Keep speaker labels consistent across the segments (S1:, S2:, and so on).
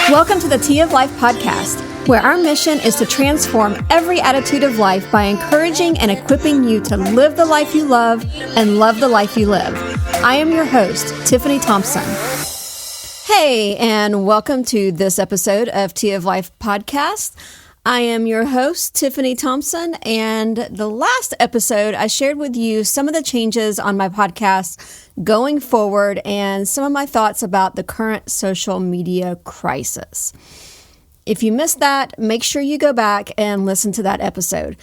S1: Welcome to the Tea of Life podcast, where our mission is to transform every attitude of life by encouraging and equipping you to live the life you love and love the life you live. I am your host, Tiffany Thompson. Hey, and welcome to this episode of Tea of Life podcast. I am your host, Tiffany Thompson, and the last episode I shared with you some of the changes on my podcast going forward and some of my thoughts about the current social media crisis. If you missed that, make sure you go back and listen to that episode.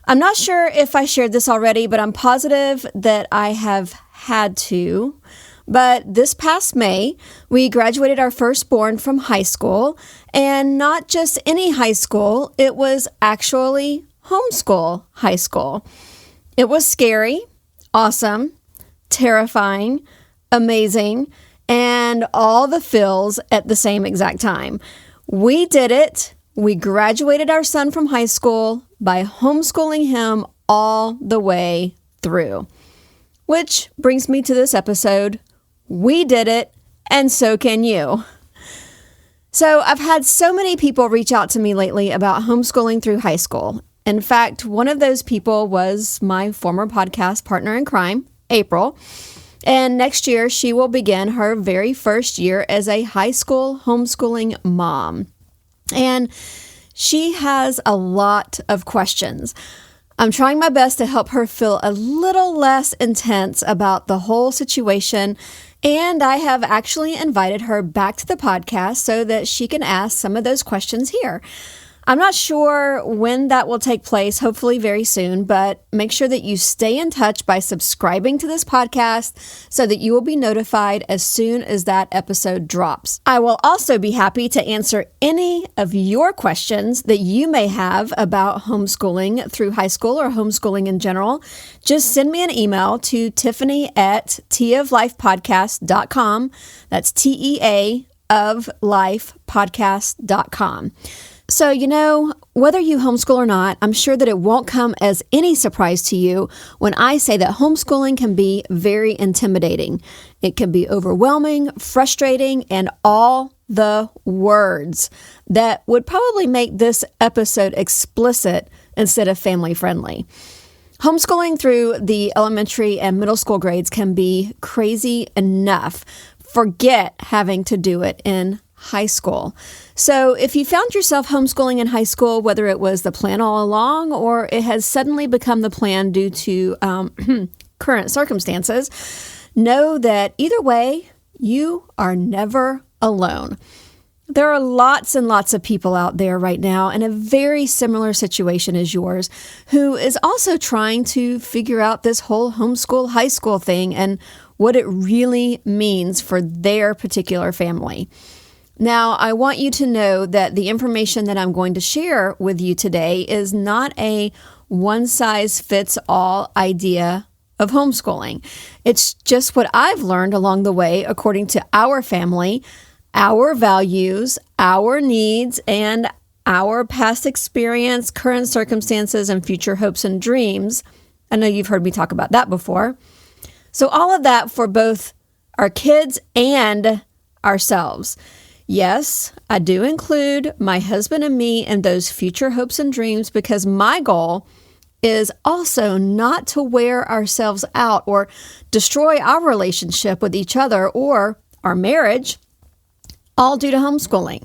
S1: I'm not sure if I shared this already, but I'm positive that I have had to. But this past May, we graduated our firstborn from high school, and not just any high school, it was actually homeschool high school. It was scary, awesome, terrifying, amazing, and all the feels at the same exact time. We did it. We graduated our son from high school by homeschooling him all the way through. Which brings me to this episode. We did it, and so can you. So I've had so many people reach out to me lately about homeschooling through high school. In fact, one of those people was my former podcast partner in crime, April. And next year, she will begin her very first year as a high school homeschooling mom. And she has a lot of questions. I'm trying my best to help her feel a little less intense about the whole situation, and I have actually invited her back to the podcast so that she can ask some of those questions here. I'm not sure when that will take place, hopefully very soon, but make sure that you stay in touch by subscribing to this podcast so that you will be notified as soon as that episode drops. I will also be happy to answer any of your questions that you may have about homeschooling through high school or homeschooling in general. Just send me an email to tiffany@teaoflifepodcast.com. That's TEA of lifepodcast.com. So, whether you homeschool or not, I'm sure that it won't come as any surprise to you when I say that homeschooling can be very intimidating. It can be overwhelming, frustrating, and all the words that would probably make this episode explicit instead of family friendly. Homeschooling through the elementary and middle school grades can be crazy enough. Forget having to do it in high school. So if you found yourself homeschooling in high school, whether it was the plan all along or it has suddenly become the plan due to current circumstances, know that either way, you are never alone. There are lots and lots of people out there right now in a very similar situation as yours who is also trying to figure out this whole homeschool high school thing and what it really means for their particular family. Now, I want you to know that the information that I'm going to share with you today is not a one-size-fits-all idea of homeschooling. It's just what I've learned along the way according to our family, our values, our needs, and our past experience, current circumstances, and future hopes and dreams. I know you've heard me talk about that before. So all of that for both our kids and ourselves. Yes, I do include my husband and me in those future hopes and dreams because my goal is also not to wear ourselves out or destroy our relationship with each other or our marriage, all due to homeschooling.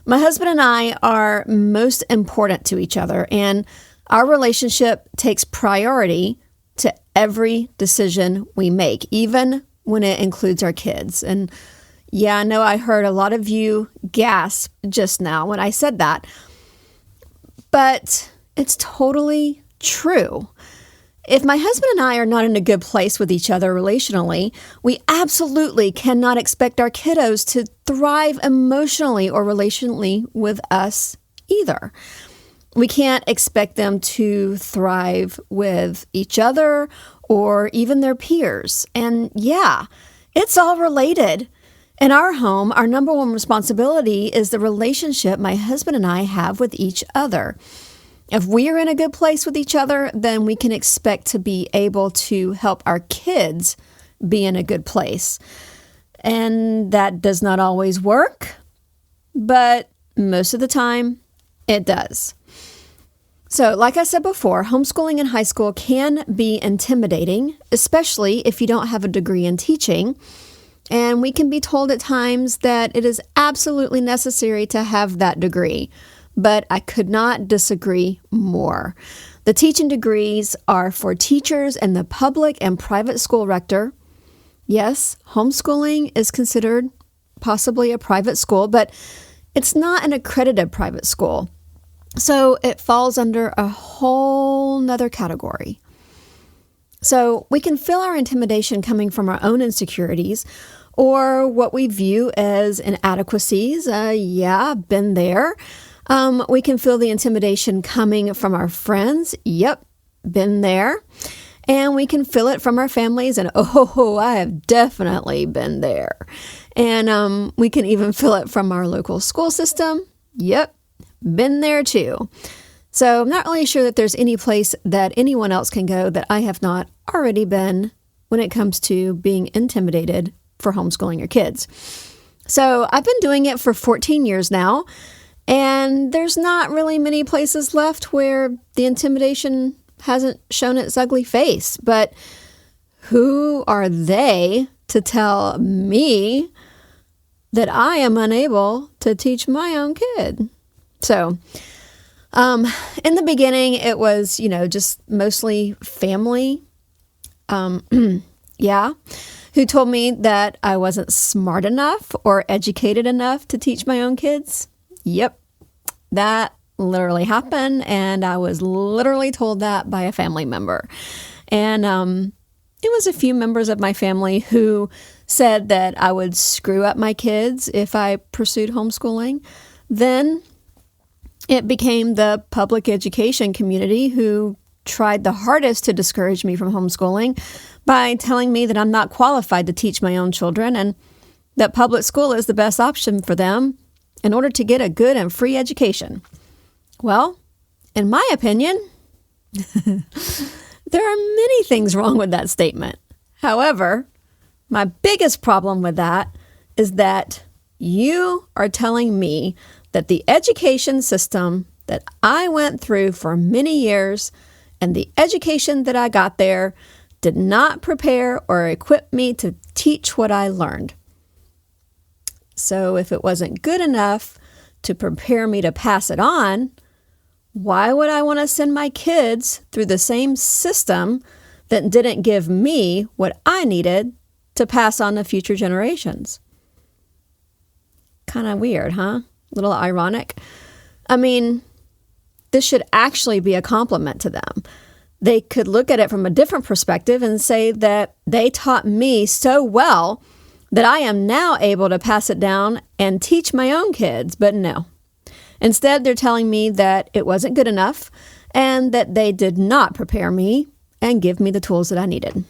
S1: My husband and I are most important to each other, and our relationship takes priority to every decision we make, even when it includes our kids. And yeah, I know I heard a lot of you gasp just now when I said that, but it's totally true. If my husband and I are not in a good place with each other relationally, we absolutely cannot expect our kiddos to thrive emotionally or relationally with us either. We can't expect them to thrive with each other or even their peers. And yeah, it's all related. In our home, our number one responsibility is the relationship my husband and I have with each other. If we are in a good place with each other, then we can expect to be able to help our kids be in a good place. And that does not always work, but most of the time it does. So, like I said before, homeschooling in high school can be intimidating, especially if you don't have a degree in teaching. And we can be told at times that it is absolutely necessary to have that degree. But I could not disagree more. The teaching degrees are for teachers in the public and private school sector. Yes, homeschooling is considered possibly a private school, but it's not an accredited private school. So it falls under a whole nother category. So we can feel our intimidation coming from our own insecurities or what we view as inadequacies. Been there. We can feel the intimidation coming from our friends. Yep, been there. And we can feel it from our families. And I have definitely been there. And we can even feel it from our local school system. Yep, been there too. So I'm not really sure that there's any place that anyone else can go that I have not already been when it comes to being intimidated for homeschooling your kids. So I've been doing it for 14 years now, and there's not really many places left where the intimidation hasn't shown its ugly face. But who are they to tell me that I am unable to teach my own kid? So, in the beginning, it was, just mostly family, who told me that I wasn't smart enough or educated enough to teach my own kids. Yep, that literally happened, and I was literally told that by a family member. And it was a few members of my family who said that I would screw up my kids if I pursued homeschooling. Then it became the public education community who tried the hardest to discourage me from homeschooling by telling me that I'm not qualified to teach my own children and that public school is the best option for them in order to get a good and free education. Well, in my opinion, there are many things wrong with that statement. However, my biggest problem with that is that you are telling me that the education system that I went through for many years and the education that I got there did not prepare or equip me to teach what I learned. So if it wasn't good enough to prepare me to pass it on, why would I want to send my kids through the same system that didn't give me what I needed to pass on to future generations? Kind of weird, huh? A little ironic. I mean, this should actually be a compliment to them. They could look at it from a different perspective and say that they taught me so well that I am now able to pass it down and teach my own kids, but no. Instead, they're telling me that it wasn't good enough and that they did not prepare me and give me the tools that I needed.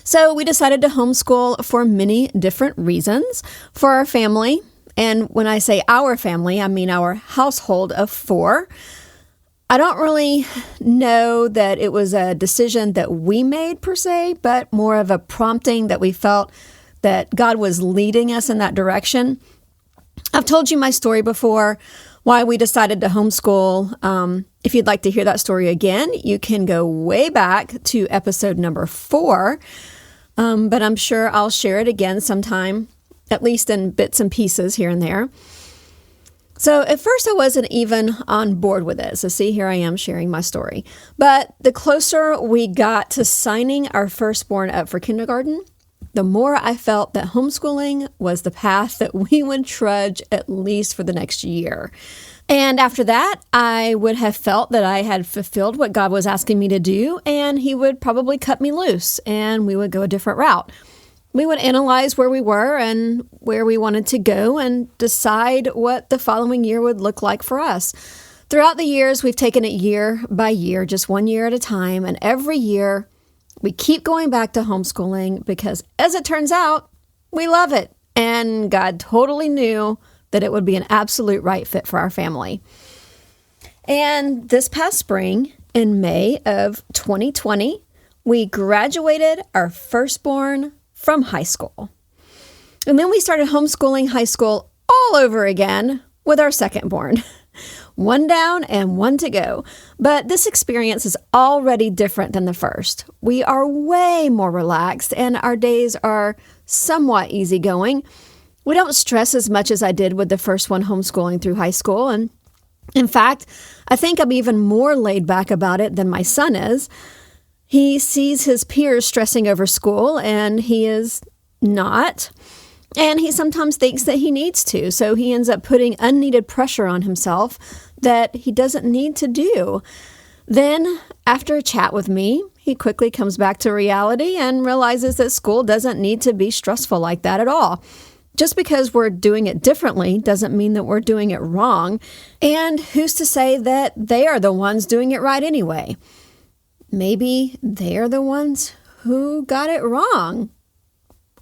S1: So we decided to homeschool for many different reasons for our family. And when I say our family, I mean our household of 4. I don't really know that it was a decision that we made per se, but more of a prompting that we felt that God was leading us in that direction. I've told you my story before, why we decided to homeschool. If you'd like to hear that story again, you can go way back to episode number 4. But I'm sure I'll share it again sometime, at least in bits and pieces here and there. So at first I wasn't even on board with it. So see, here I am sharing my story. But the closer we got to signing our firstborn up for kindergarten, the more I felt that homeschooling was the path that we would trudge at least for the next year. And after that, I would have felt that I had fulfilled what God was asking me to do, and He would probably cut me loose and we would go a different route. We would analyze where we were and where we wanted to go and decide what the following year would look like for us. Throughout the years, we've taken it year by year, just one year at a time. And every year, we keep going back to homeschooling because, as it turns out, we love it. And God totally knew that it would be an absolute right fit for our family. And this past spring, in May of 2020, we graduated our firstborn from high school. And then we started homeschooling high school all all over again with our second-born. One down and one to go. But this experience is already different than the first. We are way more relaxed and our days are somewhat easygoing. We don't stress as much as I did with the first one homeschooling through high school. And in fact, I think I'm even more laid back about it than my son is. He sees his peers stressing over school and he is not. And he sometimes thinks that he needs to, so he ends up putting unneeded pressure on himself that he doesn't need to do. Then, after a chat with me, he quickly comes back to reality and realizes that school doesn't need to be stressful like that at all. Just because we're doing it differently doesn't mean that we're doing it wrong. And who's to say that they are the ones doing it right anyway? Maybe they're the ones who got it wrong.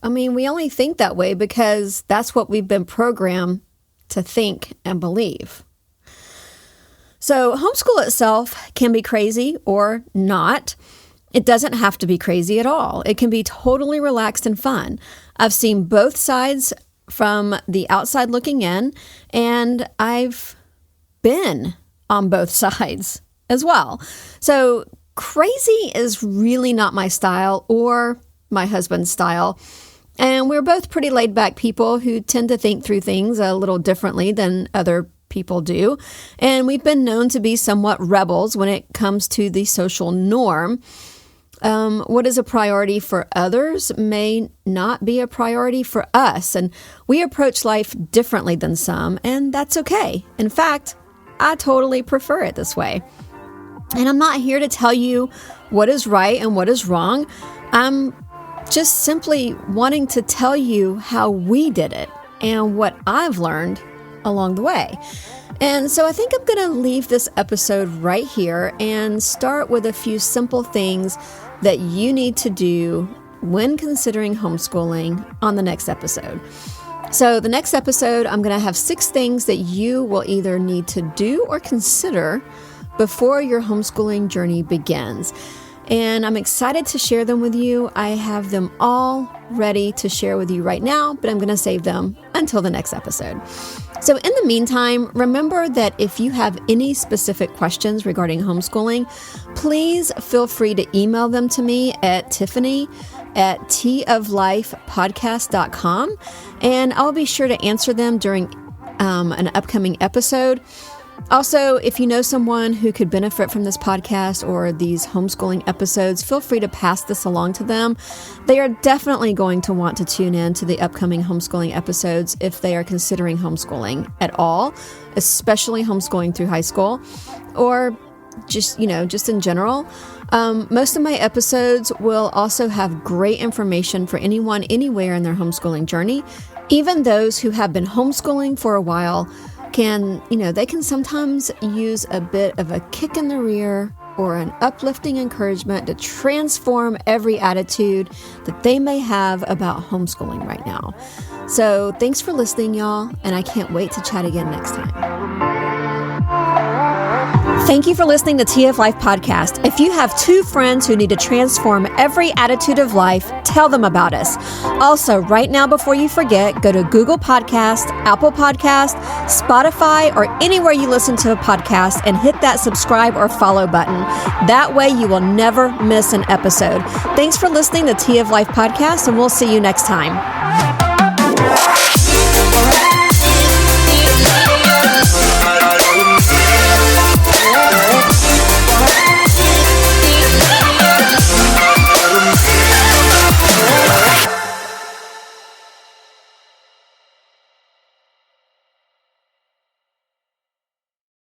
S1: I mean, we only think that way because that's what we've been programmed to think and believe. So homeschool itself can be crazy or not. It doesn't have to be crazy at all. It can be totally relaxed and fun. I've seen both sides from the outside looking in, and I've been on both sides as well. So crazy is really not my style or my husband's style. And we're both pretty laid back people who tend to think through things a little differently than other people do. And we've been known to be somewhat rebels when it comes to the social norm. What is a priority for others may not be a priority for us. And we approach life differently than some, and that's okay. In fact, I totally prefer it this way. And I'm not here to tell you what is right and what is wrong. I'm just simply wanting to tell you how we did it and what I've learned along the way. And so I think I'm going to leave this episode right here and start with a few simple things that you need to do when considering homeschooling on the next episode. So the next episode, I'm going to have 6 things that you will either need to do or consider before your homeschooling journey begins. And I'm excited to share them with you. I have them all ready to share with you right now, but I'm going to save them until the next episode. So in the meantime, remember that if you have any specific questions regarding homeschooling, please feel free to email them to me at tiffany@teaoflifepodcast.com, and I'll be sure to answer them during an upcoming episode. Also, if you know someone who could benefit from this podcast or these homeschooling episodes, feel free to pass this along to them. They are definitely going to want to tune in to the upcoming homeschooling episodes if they are considering homeschooling at all, especially homeschooling through high school or just in general. Most of my episodes will also have great information for anyone anywhere in their homeschooling journey. Even those who have been homeschooling for a while they can sometimes use a bit of a kick in the rear or an uplifting encouragement to transform every attitude that they may have about homeschooling right now. So thanks for listening, y'all, and I can't wait to chat again next time. Thank you for listening to Tea of Life podcast. If you have 2 friends who need to transform every attitude of life, tell them about us. Also, right now, before you forget, go to Google Podcast, Apple Podcast, Spotify, or anywhere you listen to a podcast and hit that subscribe or follow button. That way you will never miss an episode. Thanks for listening to Tea of Life podcast, and we'll see you next time.